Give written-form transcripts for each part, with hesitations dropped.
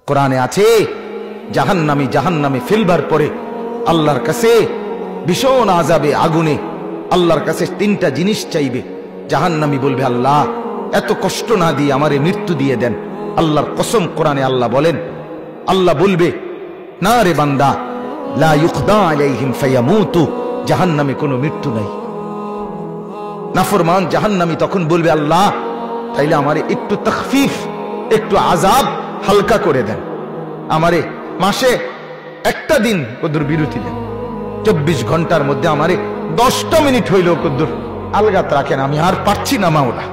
কোরআনে আছে জাহান্নামী ফেলবার পরে আল্লাহর কাছে ভীষণ আযাবে আগুনে আল্লাহর কাছে তিনটা জিনিস চাইবে। জাহান্নামী বলবে, আল্লাহ এত কষ্ট না দিয়ে আমারে মৃত্যু দিয়ে দেন। আল্লাহর কসম, কোরআনে আল্লাহ বলেন, আল্লাহ বলবে, না রে বান্দা, লা ইউখদা আলাইহিম ফায়ামুতু, জাহান্নামে কোনো মৃত্যু নাই। নাফরমান জাহান্নামী তখন বলবে, আল্লাহ তাইলে আমারে একটু তাখফিফ, একটু আযাব হালকা করে দেন, আমারে মাসে একটা দিন কদ্দুর বিরতি দেন, 24 ঘন্টার মধ্যে আমারে 10টা মিনিট হইলেও কদ্দুর আলগাত রাখেন, আমি আর পারছি না মাওলা।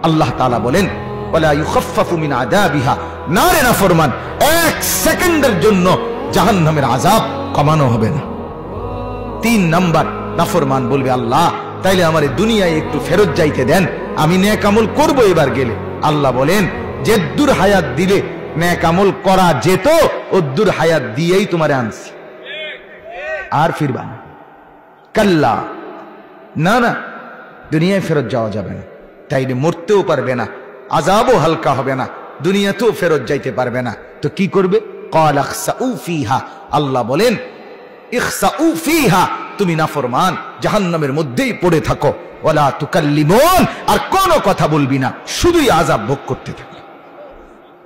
আল্লাহ তাআলা বলেন, ওয়ালা ইউখাফফাফু মিন আযাবিহা, না রে নাফরমান, 1 সেকেন্ডের জন্য জাহান্নামের আযাব কমানো হবে না। 3 নাম্বার, নাফরমান বলবে, আল্লাহ তাইলে আমারে দুনিয়ায় একটু ফেরত যাইতে দেন, আমি নেক আমল করব এবার গেলে। আল্লাহ বলেন, যেদ্দুর হায়াত দিলে নেক আমল করা যেত, ওদ্দুর হায়াত দিয়েই তোমারে আনছি, আর ফিরবা না। কাল্লা, না না, দুনিয়ায় ফেরত যাওয়া যাবে না, তাইলে মরতেও পারবে না, আযাবও হালকা হবে না, দুনিয়াতেও ফেরত যাইতে পারবে না। তো কি করবে? ক্বাল ইখসাউ ফিহা, আল্লাহ বলেন, ইখসাউ ফিহা, তুমি নাফরমান জাহান্নামের মধ্যেই পড়ে থাকো, ওয়ালা তুকাল্লিমুন, আর কোনো কথা বলবি না, শুধুই আযাব ভোগ করতে থাকো।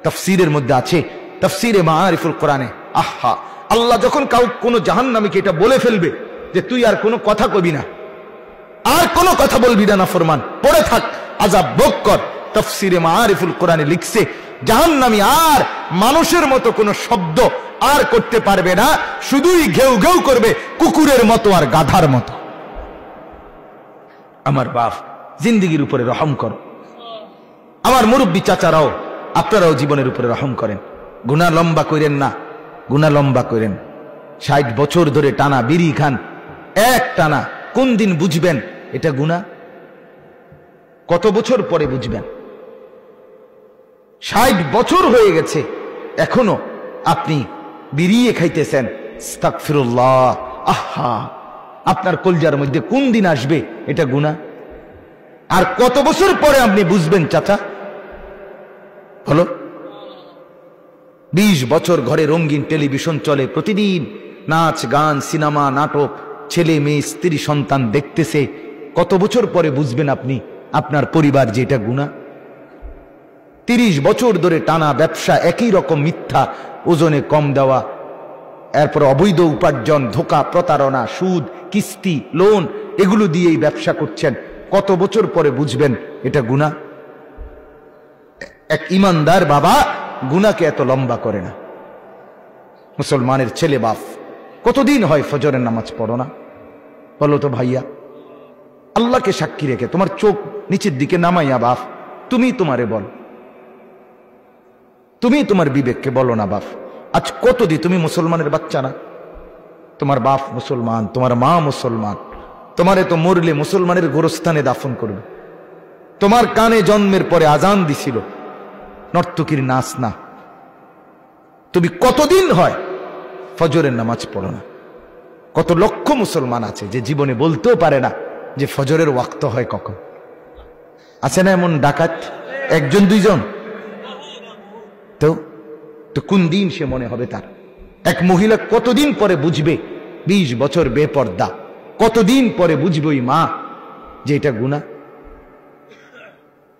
তাফসীরের মধ্যে আছে, তাফসীরে মাআরিফুল কোরআনে, আহা, আল্লাহ যখন কোনো জাহান্নামীকে এটা বলে ফেলবে যে তুই আর কোনো কথা কবি না, আর কোনো কথা বলবি না, নাফরমান পড়ে থাক, আযাব ভোগ কর। তাফসীরে মাআরিফুল কোরআনে লিখছে, জাহান্নামী আর মানুষের মতো কোনো শব্দ আর করতে পারবে না, শুধুই ঘেউ ঘেউ করবে, কুকুরের মতো আর গাধার মতো। আমার বাপ, জিন্দেগির উপরে রহম করো। আমার মুরব্বী চাচারাও, আপনারাও জীবনের উপরে রহম করেন। গুনাহ লম্বা করেন না, গুনাহ লম্বা করেন। 60 বছর ধরে টানা বিড়ি খান, এক টানা, কোন দিন বুঝবেন এটা গুনাহ? কত বছর পরে বুঝবেন? 60 বছর হয়ে গেছে, এখনো আপনি বিড়িয়ে খাইতেছেন। আস্তাগফিরুল্লাহ, আহা, আপনার কলজার মধ্যে কোন দিন আসবে এটা গুনাহ? আর কত বছর পরে আপনি বুঝবেন চাচা? বলো। 20 বছর ঘরে রঙিন টেলিভিশন চলে, প্রতিদিন নাচ গান, সিনেমা, নাটক, ছেলে মেয়ে, স্ত্রী, সন্তান দেখতেছে। কত বছর পরে বুঝবেন আপনি, আপনার পরিবার যে এটা গুনাহ? 30 বছর ধরে টানা ব্যবসা, একই রকম মিথ্যা, ওজনে কম দেওয়া, এরপর অবৈধ উপার্জন, ধোঁকা, প্রতারণা, সুদ, কিস্তি, লোন, এগুলো দিয়েই ব্যবসা করছেন। কত বছর পরে বুঝবেন এটা গুনাহ? এক ইমানদার বাবা গুনাহকে এত লম্বা করে না। মুসলমানের ছেলে বাপ, কতদিন হয় ফজরের নামাজ পড়ো না? বলো তো ভাইয়া, আল্লাহকে সাক্ষী রেখে তোমার চোখ নিচের দিকে নামাইয়া বাপ, তুমি তোমারে বল, তুমি তোমার বিবেককে বলো না বাপ, আজ কতদিন তুমি মুসলমানের বাচ্চা না? তোমার বাপ মুসলমান, তোমার মা মুসলমান, তোমারে তো মরলে মুসলমানের গোরস্থানে দাফন করবে। তোমার কানে জন্মের পরে আজান দিছিল, নর্তকীর নাচ না। তুমি কতদিন হয় ফজরের নামাজ পড়ো না? কত লক্ষ মুসলমান আছে যে জীবনে বলতেও পারে না যে ফজরের ওয়াক্ত হয় কখন। আছে না এমন ডাকাত? 1 2 জন? তো কোন দিন সে মনে হবে তার? এক মহিলা কতদিন পরে বুঝবে 20 বছর বেপর্দা, কতদিন পরে বুঝবে ওই মা যে এটা গুনাহ?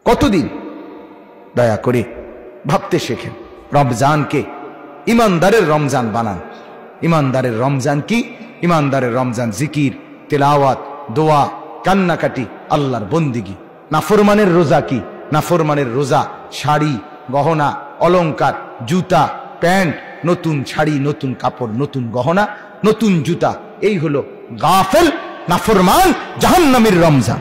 কতদিন? দয়া করে ভাবতে শেখেন। রমজানকে ইমানদারের রমজান বানান। ইমানদারের রমজান কি? ইমানদারের রমজান জিকির, তেলাওয়াত, দোয়া, কান্নাকাটি, আল্লাহর বন্দিগি। নাফরমানের রোজা কি? নাফরমানের রোজা শাড়ি, গহনা, অলংকার, জুতা, প্যান্ট, নতুন শাড়ি, নতুন কাপড়, নতুন গহনা, নতুন জুতা। এই হলো গাফেল, নাফরমান, জাহান্নামীর রমজান।